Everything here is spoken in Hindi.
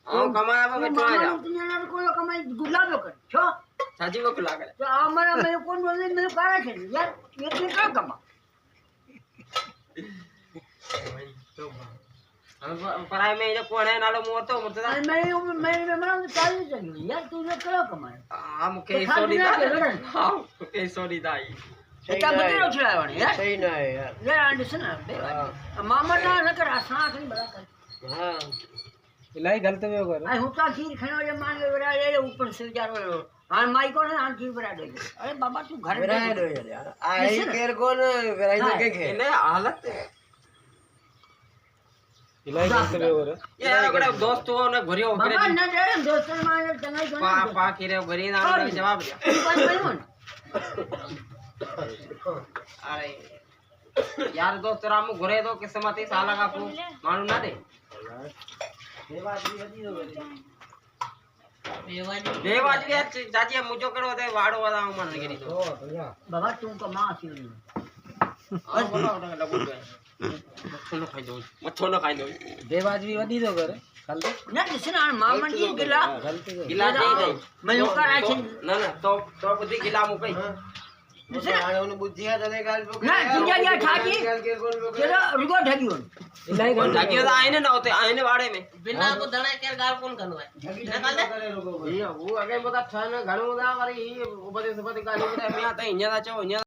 हम कमाया में बैठो आ जा ना को कमाई गुलाबो कर छो साची को लागे तो हमारा मेरे कौन बोले मेरे कारा छे यार ये क्या कमा तो हम पराई में ये कोण है नालो मोर तो मुर्तदा मैं मना चाली चली यार तू ये क्या कमाए हम के सोडीदा हां के सोडीदा इतना बतेरो छलायो ने यार सही ना है यार यार अंडरस्टैंड ना मामा ना न कर आसा कहीं बड़ा कर हां इलाई गलत वे कर आई होता खीर खानो ये मान के बड़ा ये ऊपर से जा रो हां माई को ना खीर बड़ा दे अरे बाबा तू घर मेरा है यार आई केर कौन वेराई के के ने हालत इलाई गलत वे कर ये यार कड़े दोस्त हो ने घरियो करे बाबा ना दे दोस्त मान चंगाई को पा किरे घरी ना जवाब दिया अरे यार दोस्त रामू घरे तो किस्मत ही साला का पू मानू ना दे बेवाज भी चाची मुझो करो दे वाड़ो वाला मन लगी तो बाबा तू को मां सी और बोलो ना बोल दे मथो न खाई दो बेवाजबी वडी तो कर कल ना किसने मामन की गिला गिला दे दे मैं लोका राखी ना ना तो बुद्धि गिला मुकई आने बुद्धिया चले गाल पे ना तुझा या ठाकी तेरा रुको ढगियो इलाई गलत ढगियो तो आईने ना होते आईने वाड़े में बिना को दड़ा केर गाल कौन करनो है निकाल दे ये वो अगे बता थाने घणो दा वरी ये बदे सबते गाली बता मैं आता इन्या दा चो इन्या